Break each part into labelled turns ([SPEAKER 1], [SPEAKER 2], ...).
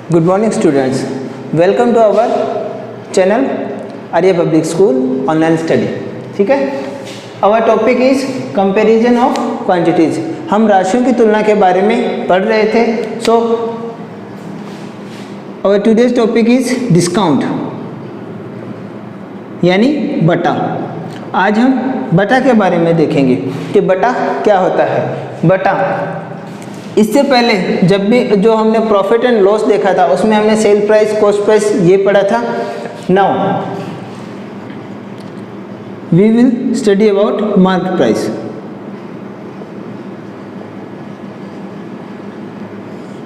[SPEAKER 1] Good morning students. Welcome to our channel Arya Public School Online Study. ठीक है, our topic is comparison of quantities. हम राशियों की तुलना के बारे में पढ़ रहे थे. So our today's topic is discount यानी बटा. आज हम बटा के बारे में देखेंगे कि बटा क्या होता है. बटा, इससे पहले जब भी जो हमने प्रॉफिट एंड लॉस देखा था उसमें हमने सेल प्राइस, कॉस्ट प्राइस ये पढ़ा था. Now we will study about mark price.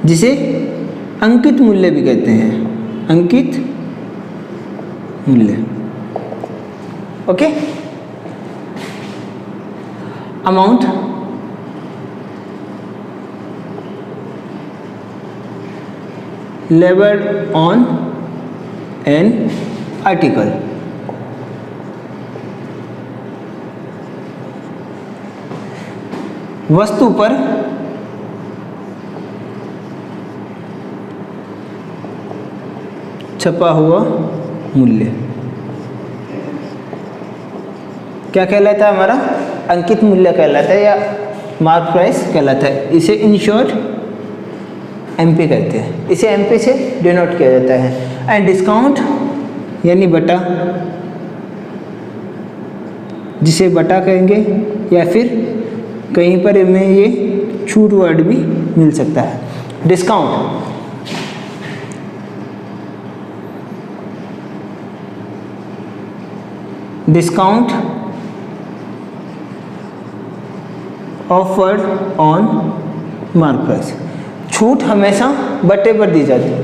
[SPEAKER 1] जिसे अंकित मूल्य भी कहते हैं. अंकित मूल्य. Okay. Amount levied on an article. वस्तु पर छपा हुआ मूल्य क्या कहलाता है? हमारा अंकित मूल्य कहलाता है या मार्क प्राइस कहलाता है. इसे इन शॉर्ट एमपी कहते हैं. इसे एमपी से डिनोट किया जाता है. एंड डिस्काउंट यानी बटा, जिसे बटा कहेंगे या फिर कहीं पर हमें ये छूट वर्ड भी मिल सकता है. Discount discount offered on mark price. छूट हमेशा बटे पर दी जाती है.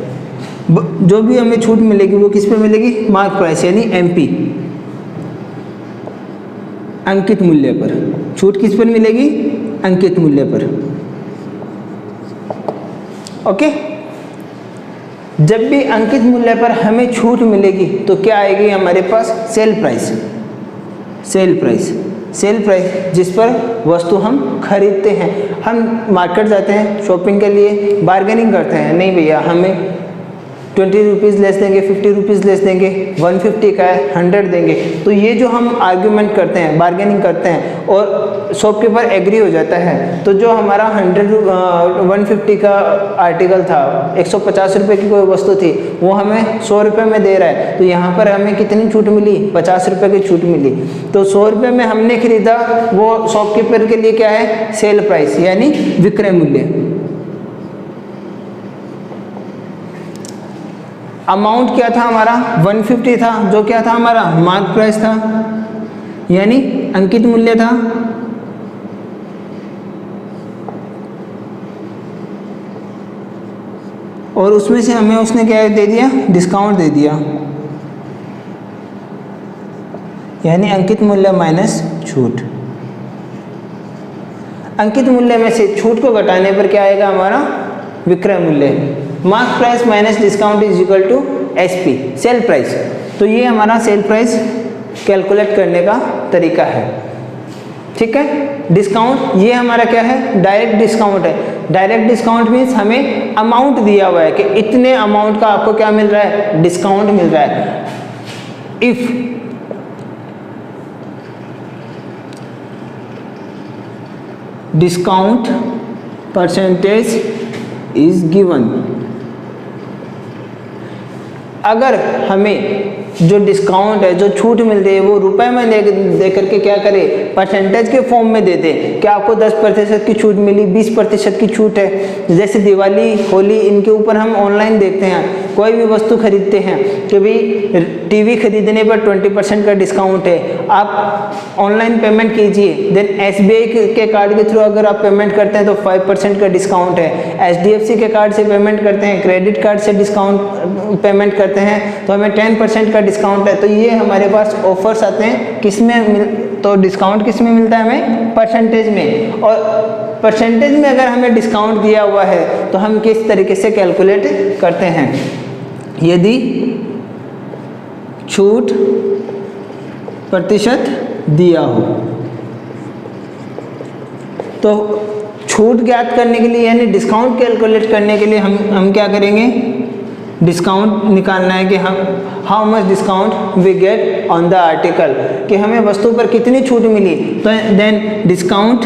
[SPEAKER 1] जो भी हमें छूट मिलेगी वो किस पे मिलेगी? मार्क प्राइस यानी एमपी, अंकित मूल्य पर. छूट किस पर मिलेगी? अंकित मूल्य पर. ओके. जब भी अंकित मूल्य पर हमें छूट मिलेगी तो क्या आएगी हमारे पास? Sale price. Sale price, sale price जिस पर वस्तु हम खरीदते हैं. हम मार्केट जाते हैं शॉपिंग के लिए, बार्गेनिंग करते हैं. नहीं भैया हमें 20 रुपीज़ लेस देंगे, 50 रुपीज़ लेस देंगे, 150 का है 100 देंगे. तो ये जो हम आर्ग्यूमेंट करते हैं, बार्गेनिंग करते हैं और शॉपकीपर एग्री हो जाता है, तो जो हमारा 150 का आर्टिकल था, 150 रुपये की कोई वस्तु थी, वो हमें 100 रुपये में दे रहा है. तो यहाँ पर हमें कितनी छूट मिली? 50 रुपये की छूट मिली. तो 100 रुपये में हमने खरीदा, वो शॉपकीपर के लिए क्या है? सेल प्राइस यानी विक्रय मूल्य. अमाउंट क्या था हमारा? 150 था, जो क्या था हमारा? मार्क प्राइस था यानी अंकित मूल्य था. और उसमें से हमें उसने क्या दे दिया? डिस्काउंट दे दिया यानी अंकित मूल्य माइनस छूट. अंकित मूल्य में से छूट को घटाने पर क्या आएगा हमारा? विक्रय मूल्य. Mark price minus discount is equal to SP, sale price. तो ये हमारा सेल प्राइस कैलकुलेट करने का तरीका है. ठीक है. डिस्काउंट ये हमारा क्या है? डायरेक्ट डिस्काउंट है. डायरेक्ट डिस्काउंट मीन्स हमें अमाउंट दिया हुआ है कि इतने अमाउंट का आपको क्या मिल रहा है? डिस्काउंट मिल रहा है. If discount percentage is given, अगर हमें जो डिस्काउंट है, जो छूट मिल रही है, वो रुपए में दे करके क्या करे? परसेंटेज के फॉर्म में दे दे कि आपको 10% की छूट मिली, 20% की छूट है. जैसे दिवाली, होली, इनके ऊपर हम ऑनलाइन देखते हैं, कोई भी वस्तु खरीदते हैं कि भाई टीवी खरीदने पर 20% का डिस्काउंट है, आप ऑनलाइन पेमेंट कीजिए. देन SBI के कार्ड के थ्रू अगर आप पेमेंट करते हैं तो 5% का डिस्काउंट है. HDFC के कार्ड से पेमेंट करते हैं, क्रेडिट कार्ड से डिस्काउंट पेमेंट करते हैं तो हमें 10% का डिस्काउंट है. तो ये हमारे पास ऑफर्स आते हैं. किसमें? तो डिस्काउंट किस में मिलता है हमें? परसेंटेज में. और परसेंटेज में अगर हमें डिस्काउंट दिया हुआ है तो हम किस तरीके से कैलकुलेट करते हैं? यदि छूट प्रतिशत दिया हो तो छूट ज्ञात करने के लिए यानी डिस्काउंट कैलकुलेट करने के लिए हम क्या करेंगे? डिस्काउंट निकालना है कि हम how much discount we get on the article, कि हमें वस्तु पर कितनी छूट मिली। तो then discount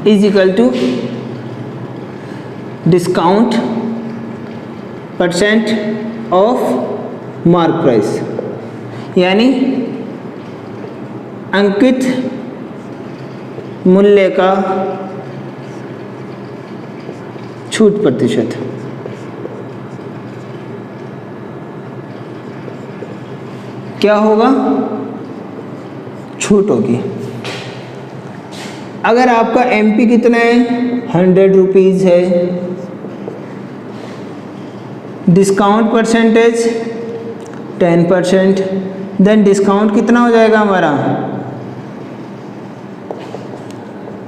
[SPEAKER 1] is equal to discount percent of mark price, यानी अंकित मूल्य का छूट प्रतिशत। क्या होगा? छूट होगी। अगर आपका एमपी कितना है 100 रुपीज़ है, डिस्काउंट परसेंटेज 10%, देन डिस्काउंट कितना हो जाएगा हमारा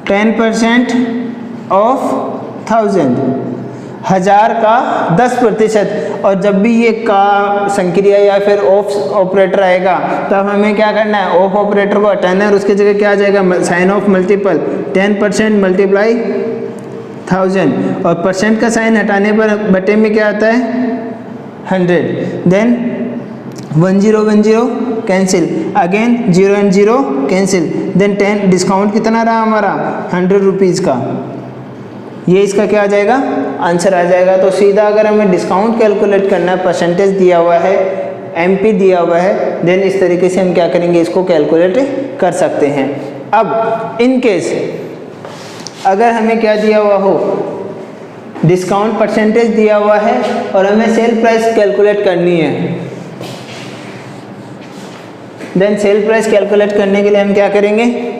[SPEAKER 1] 10% ऑफ 1000 का 10%। और जब भी ये का संक्रिया या फिर ऑफ ऑपरेटर आएगा तब हमें क्या करना है, ऑफ ऑपरेटर को हटाना है और उसकी जगह क्या आ जाएगा, साइन ऑफ मल्टीपल 10% मल्टीप्लाई 1000, और परसेंट का साइन हटाने पर बटे में क्या आता है 100, then 1010 cancel, again 0 and 0 cancel, then 10 discount कितना रहा हमारा 100 रुपीज़ का, ये इसका क्या आ जाएगा आंसर आ जाएगा। तो सीधा अगर हमें डिस्काउंट कैलकुलेट करना है, परसेंटेज दिया हुआ है, एमपी दिया हुआ है, देन इस तरीके से हम क्या करेंगे, इसको कैलकुलेट कर सकते हैं। अब इन केस अगर हमें क्या दिया हुआ हो, डिस्काउंट परसेंटेज दिया हुआ है और हमें सेल प्राइस कैलकुलेट करनी है, देन सेल प्राइस कैलकुलेट करने के लिए हम क्या करेंगे,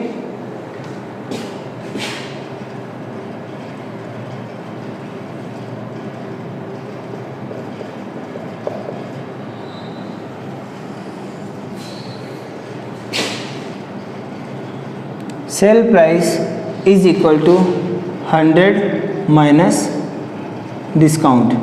[SPEAKER 1] sale price is equal to 100 minus discount.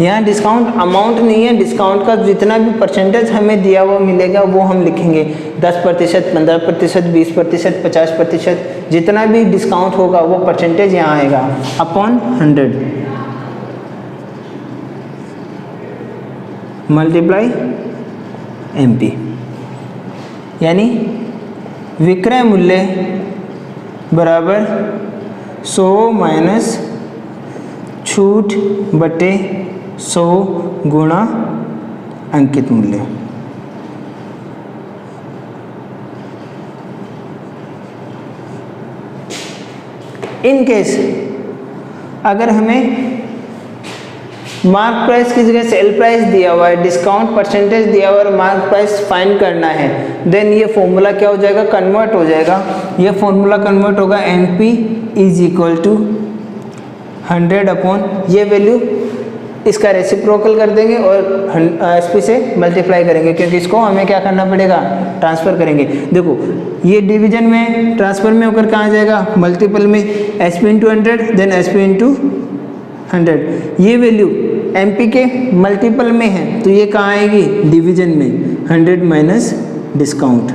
[SPEAKER 1] यहाँ डिस्काउंट अमाउंट नहीं है, डिस्काउंट का जितना भी परसेंटेज हमें दिया हुआ मिलेगा वो हम लिखेंगे, 10%, 15%, 20%, 50%, जितना भी डिस्काउंट होगा वो परसेंटेज यहाँ आएगा अपॉन 100 मल्टीप्लाई एमपी, यानी विक्रय मूल्य बराबर 100 माइनस छूट बटे 100 गुणा अंकित मूल्य। इन केस अगर हमें मार्क प्राइस की जगह सेल प्राइस दिया हुआ है, डिस्काउंट परसेंटेज दिया हुआ है और मार्क प्राइस फाइंड करना है, देन ये फॉर्मूला क्या हो जाएगा, कन्वर्ट हो जाएगा। ये फॉर्मूला कन्वर्ट होगा NP is equal to 100 upon ये वैल्यू, इसका रेसिप्रोकल कर देंगे और एसपी से मल्टीप्लाई करेंगे, क्योंकि इसको हमें क्या करना पड़ेगा, ट्रांसफ़र करेंगे। देखो ये डिवीजन में ट्रांसफ़र में होकर कहाँ जाएगा, मल्टीपल में, SP into 100 then SP into 100। ये वैल्यू एमपी के मल्टीपल में है तो ये कहाँ आएगी, डिवीजन में, 100 माइनस डिस्काउंट।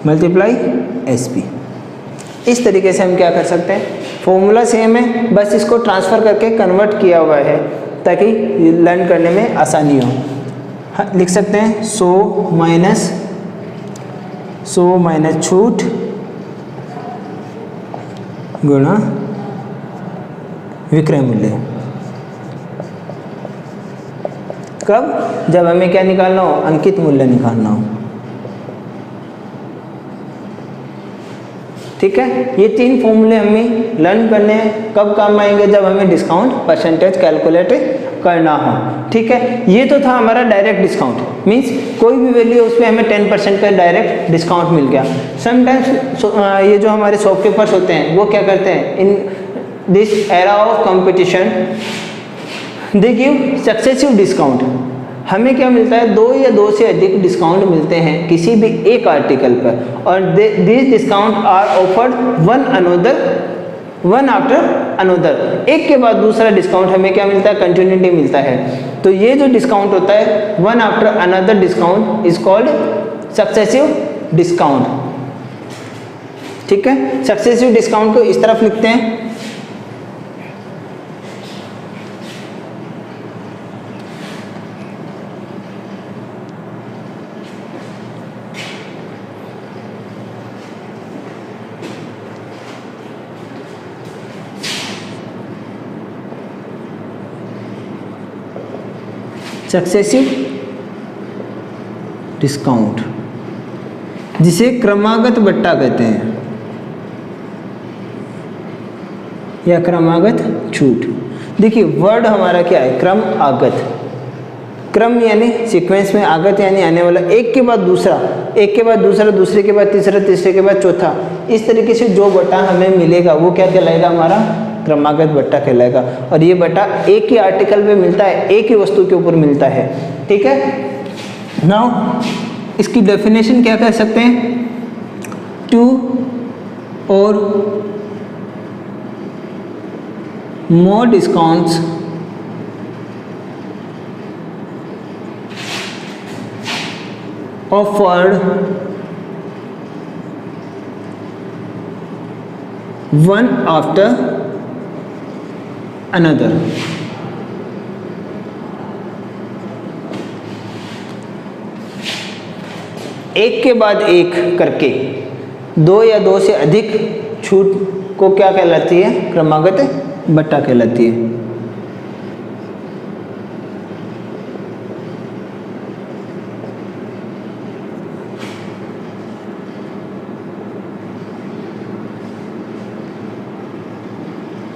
[SPEAKER 1] Multiply SP. इस तरीके से हम क्या कर सकते हैं, फॉर्मूला सेम है, बस इसको ट्रांसफ़र करके कन्वर्ट किया हुआ है ताकि लर्न करने में आसानी हो। लिख सकते हैं 100 माइनस छूट गुणा विक्रय मूल्य। कब, जब हमें क्या निकालना हो, अंकित मूल्य निकालना हो। ठीक है, ये 3 फॉर्मूले हमें लर्न करने हैं, कब काम आएंगे, जब हमें डिस्काउंट परसेंटेज कैलकुलेट करना हो। ठीक है, ये तो था हमारा डायरेक्ट डिस्काउंट, मींस कोई भी वैल्यू उस पर हमें 10% का डायरेक्ट डिस्काउंट मिल गया। समटाइम्स ये जो हमारे शॉपकीपर्स होते हैं वो क्या करते हैं, in this era of competition they give successive discount. हमें क्या मिलता है, 2 या 2 से अधिक डिस्काउंट मिलते हैं किसी भी एक आर्टिकल पर, और this discount are offered one another one after another, एक के बाद दूसरा डिस्काउंट हमें क्या मिलता है, कंटिन्यूटी मिलता है। तो ये जो डिस्काउंट होता है one after another discount is called successive discount. ठीक है, सक्सेसिव डिस्काउंट को इस तरफ लिखते हैं, सक्सेसिव डिस्काउंट, जिसे क्रमागत बट्टा कहते हैं या क्रमागत छूट। देखिए वर्ड हमारा क्या है, क्रम आगत। क्रम यानी सीक्वेंस में, आगत यानी आने वाला, एक के बाद दूसरा, एक के बाद दूसरा, दूसरे के बाद तीसरा, तीसरे के बाद चौथा, इस तरीके से जो बट्टा हमें मिलेगा वो क्या कहलाएगा, हमारा क्रमागत बट्टा कहलाएगा। और ये बट्टा एक ही आर्टिकल पे मिलता है, एक ही वस्तु के ऊपर मिलता है। ठीक है, नाउ इसकी डेफिनेशन क्या कह सकते हैं, टू और मोर discounts offered one after another। एक के बाद एक करके दो या दो से अधिक छूट को क्या कहलाती है, क्रमागत बट्टा कहलाती है।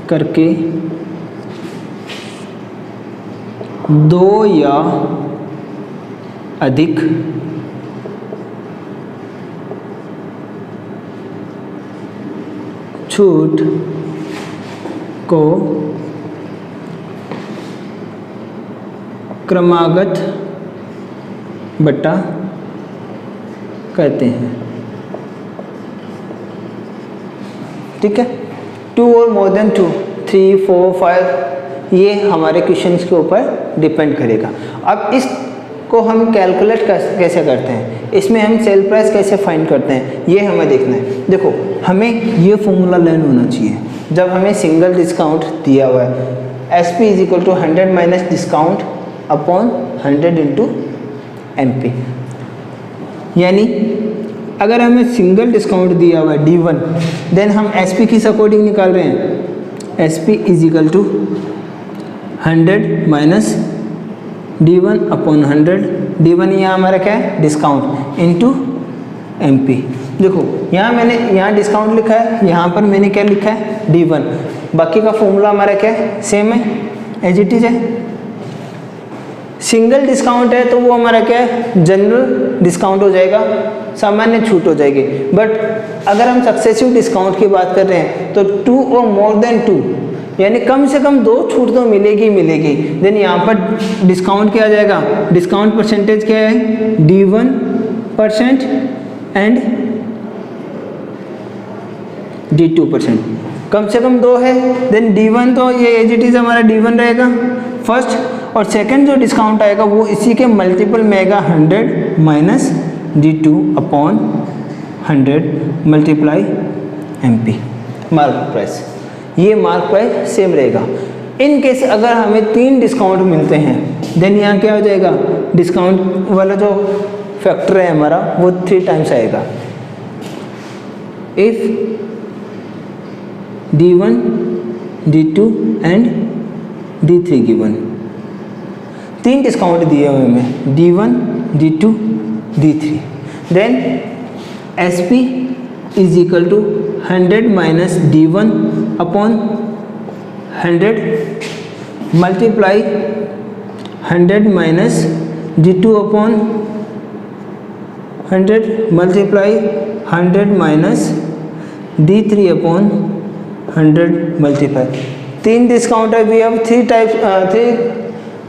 [SPEAKER 1] करके दो या अधिक छूट को क्रमागत बट्टा कहते हैं। ठीक है, टू और मोर देन टू, 3, 4, 5, ये हमारे क्वेश्चंस के ऊपर डिपेंड करेगा। अब इसको हम कैलकुलेट कैसे करते हैं, इसमें हम सेल प्राइस कैसे फाइंड करते हैं, ये हमें देखना है। देखो हमें ये फॉर्मूला लर्न होना चाहिए जब हमें सिंगल डिस्काउंट दिया हुआ है, SP is equal to 100 minus discount upon 100 into MP। यानी अगर हमें सिंगल डिस्काउंट दिया हुआ है D1, देन हम SP किस अकॉर्डिंग निकाल रहे हैं, SP is equal to 100 minus D1 upon 100। D1 यहाँ हमारा क्या है, डिस्काउंट, इंटू MP। देखो यहाँ डिस्काउंट लिखा है, यहाँ पर मैंने क्या लिखा है, D1। बाकी का फॉर्मूला हमारा क्या है, सेम है, एज इट इज है। सिंगल डिस्काउंट है तो वो हमारा क्या है, जनरल डिस्काउंट हो जाएगा, सामान्य छूट हो जाएगी। बट अगर हम सक्सेसिव डिस्काउंट की बात कर रहे हैं तो 2 और मोर देन 2, यानी कम से कम 2 छूट तो मिलेगी मिलेगी। देन यहाँ पर डिस्काउंट क्या आ जाएगा, डिस्काउंट परसेंटेज क्या है, D1% एंड D2%। कम से कम 2 है, देन D1 तो ये एज इट इज हमारा D1 रहेगा फर्स्ट, और सेकंड जो डिस्काउंट आएगा वो इसी के मल्टीपल में आएगा, 100 minus D2 upon 100 multiply MP mark price. ये मार्क प्राइस सेम रहेगा। इन केस अगर हमें 3 डिस्काउंट मिलते हैं, देन यहाँ क्या हो जाएगा, डिस्काउंट वाला जो फैक्टर है हमारा वो 3 टाइम्स आएगा। If D1, D2 and D3 given, 3 discount दिए हुए हमें, D1, D2, D3, then SP is equal to 100 minus D1 upon 100 multiply 100 minus D2 upon 100 multiply 100 minus D3 upon 100 multiply. 3 discount है, we have 3 types, 3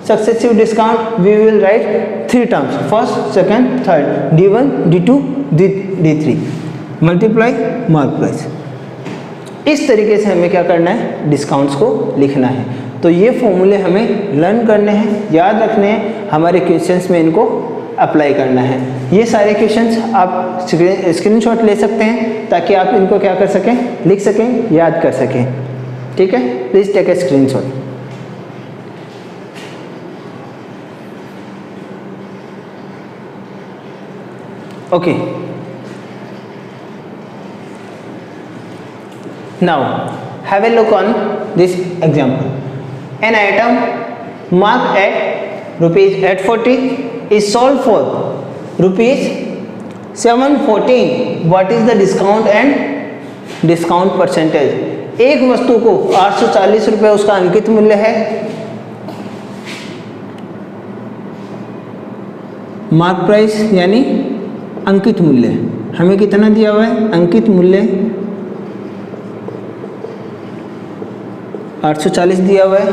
[SPEAKER 1] successive discount, we will write 3 terms, first, second, third, D1, D2, D3, multiply mark price। इस तरीके से हमें क्या करना है, discounts को लिखना है। तो ये फॉर्मूले हमें लर्न करने हैं, याद रखने हैं, हमारे क्वेश्चंस में इनको अप्लाई करना है। ये सारे क्वेश्चंस आप स्क्रीनशॉट ले सकते हैं ताकि आप इनको क्या कर सकें, लिख सकें, याद कर सकें। ठीक है, please take a screenshot. Okay, now have a look on this example. An item marked at rupees 840 is sold for rupees 714. What is the discount and discount percentage? एक वस्तु को 840 रुपये उसका अंकित मूल्य है, मार्क प्राइस यानी अंकित मूल्य हमें कितना दिया हुआ है, अंकित मूल्य 840 दिया हुआ है।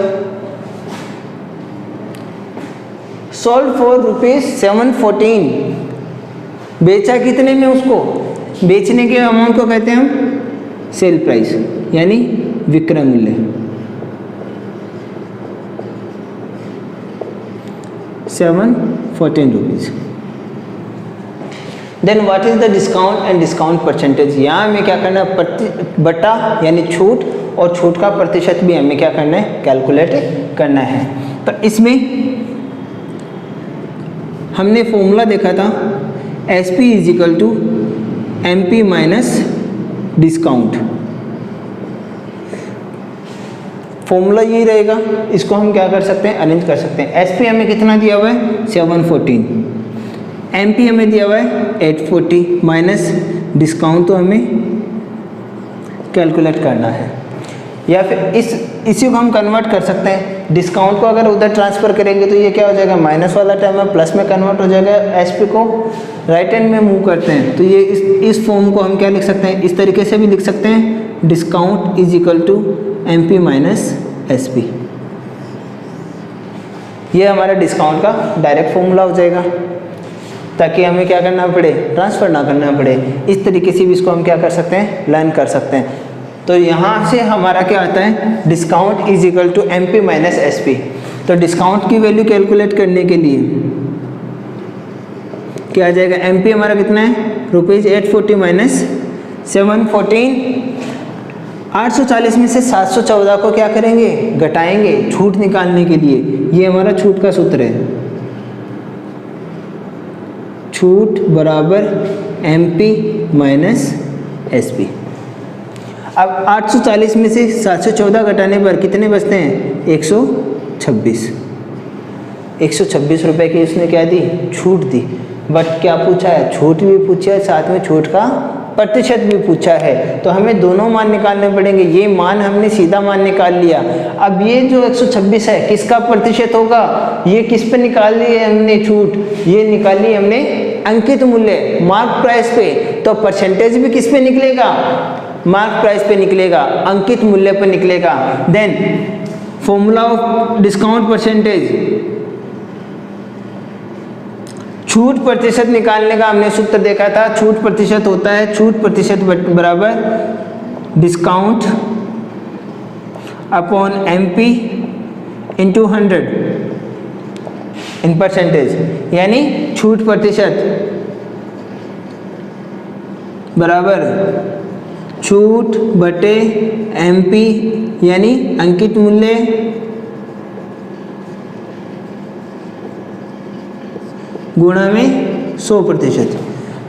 [SPEAKER 1] सोल्ड फॉर रुपीज 714, बेचा कितने में उसको, बेचने के अमाउंट को कहते हैं हम सेल प्राइस यानी विक्रय मूल्य। 714 rupees. Then what is the discount and discount percentage. यहाँ हमें क्या करना है, बटा यानी छूट, और छूट का प्रतिशत भी हमें क्या करना है, कैलकुलेट करना है। तो इसमें हमने फॉर्मूला देखा था SP is equal to MP minus discount. Formula यही रहेगा, इसको हम क्या कर सकते हैं, अरेंज कर सकते हैं। SP हमें कितना दिया हुआ है 714, MP हमें दिया हुआ है 840 माइनस डिस्काउंट तो हमें कैलकुलेट करना है। या फिर इसी को हम कन्वर्ट कर सकते हैं, डिस्काउंट को अगर उधर ट्रांसफ़र करेंगे तो ये क्या हो जाएगा, माइनस वाला टर्म है प्लस में कन्वर्ट हो जाएगा। SP को राइट हैंड में मूव करते हैं तो ये इस फॉर्म को हम क्या लिख सकते हैं, इस तरीके से भी लिख सकते हैं, discount is equal to MP minus SP। ये हमारा डिस्काउंट का डायरेक्ट फॉर्मूला हो जाएगा ताकि हमें क्या करना पड़े, ट्रांसफ़र ना करना पड़े। इस तरीके से भी इसको हम क्या कर सकते हैं, लर्न कर सकते हैं। तो यहाँ से हमारा क्या आता है, discount is equal to MP minus SP। तो डिस्काउंट की वैल्यू कैलकुलेट करने के लिए क्या आ जाएगा, MP हमारा कितना है रुपीज़ 840 माइनस 714। 840 में से 714 को क्या करेंगे, घटाएंगे छूट निकालने के लिए। ये हमारा छूट का सूत्र है, छूट बराबर MP माइनस SP। अब 840 में से 714 घटाने पर कितने बचते हैं, 126। 126 रुपये की उसने क्या दी, छूट दी। बट क्या पूछा है, छूट भी पूछा है, साथ में छूट का प्रतिशत भी पूछा है। तो हमें दोनों मान निकालने पड़ेंगे। ये मान हमने सीधा मान निकाल लिया। अब ये जो 126 है किसका प्रतिशत होगा, ये किस पे निकाल ली है हमने छूट, ये निकाली हमने अंकित मूल्य मार्क प्राइस पे। तो परसेंटेज भी किस पे निकलेगा, मार्क प्राइस पे निकलेगा, अंकित मूल्य पर निकलेगा। Then formula of discount percentage, छूट प्रतिशत निकालने का हमने सूत्र देखा था। छूट प्रतिशत होता है, छूट प्रतिशत बराबर discount upon MP into 100 in percentage, यानी छूट प्रतिशत बराबर छूट बटे MP यानी अंकित मूल्य गुणा में 100%।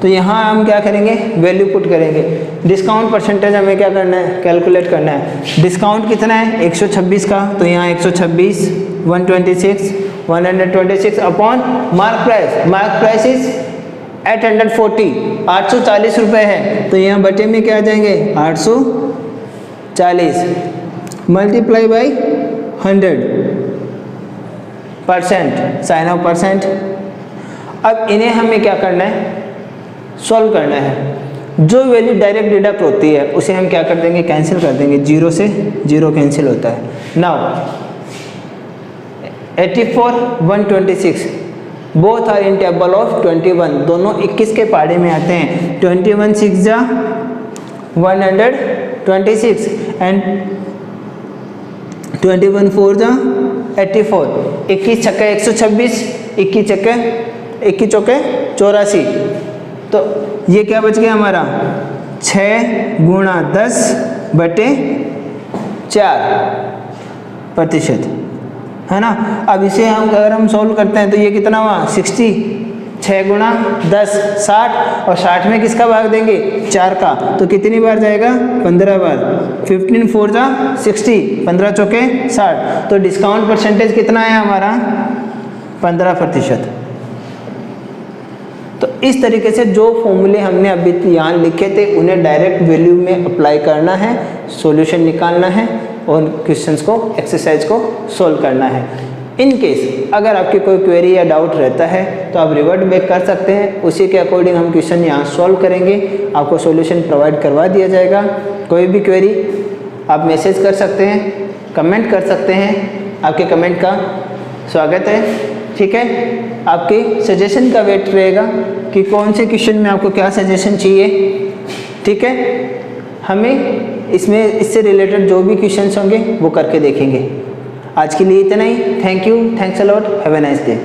[SPEAKER 1] तो यहाँ हम क्या करेंगे, वैल्यू पुट करेंगे। डिस्काउंट परसेंटेज हमें क्या करना है, कैलकुलेट करना है। डिस्काउंट कितना है 126 का, तो यहाँ 126 126 upon mark price. Mark price is 840, 840 रुपये है। तो यहाँ बटे में क्या आ जाएंगे 840 multiply by 100%, sign of percent. अब इन्हें हमें क्या करना है, सॉल्व करना है। जो वैल्यू डायरेक्ट डिडक्ट होती है उसे हम क्या कर देंगे, कैंसिल कर देंगे। 0 से 0 कैंसिल होता है। Now 84 126 both are in table of 21, दोनों 21 के पाड़े में आते हैं। 21 6 जा 128 26 एंड 21 4 जा 84, 21 छक्के 126, 21 चौके 84। तो ये क्या बच गया हमारा 6 गुणा 10/4%, है ना। अब इसे हम अगर हम सॉल्व करते हैं तो ये कितना हुआ 60, 6 गुणा 10 60, और 60 में किसका भाग देंगे 4 का, तो कितनी बार जाएगा 15 बार। 15 4 जा 60, 15 चौके 60, तो डिस्काउंट परसेंटेज कितना है हमारा 15%। तो इस तरीके से जो फॉर्मूले हमने अभी यहाँ लिखे थे उन्हें डायरेक्ट वैल्यू में अप्लाई करना है, सॉल्यूशन निकालना है और क्वेश्चंस को एक्सरसाइज को सॉल्व करना है। इन केस अगर आपकी कोई क्वेरी या डाउट रहता है तो आप रिवर्ट बैक कर सकते हैं, उसी के अकॉर्डिंग हम क्वेश्चन यहाँ सॉल्व करेंगे, आपको सॉल्यूशन प्रोवाइड करवा दिया जाएगा। कोई भी क्वेरी आप मैसेज कर सकते हैं, कमेंट कर सकते हैं, आपके कमेंट का स्वागत है, ठीक है। आपके सजेशन का वेट रहेगा कि कौन से क्वेश्चन में आपको क्या सजेशन चाहिए, ठीक है। हमें इसमें इससे रिलेटेड जो भी क्वेश्चंस होंगे वो करके देखेंगे। आज के लिए इतना ही। Thank you, thanks a lot, have a nice day.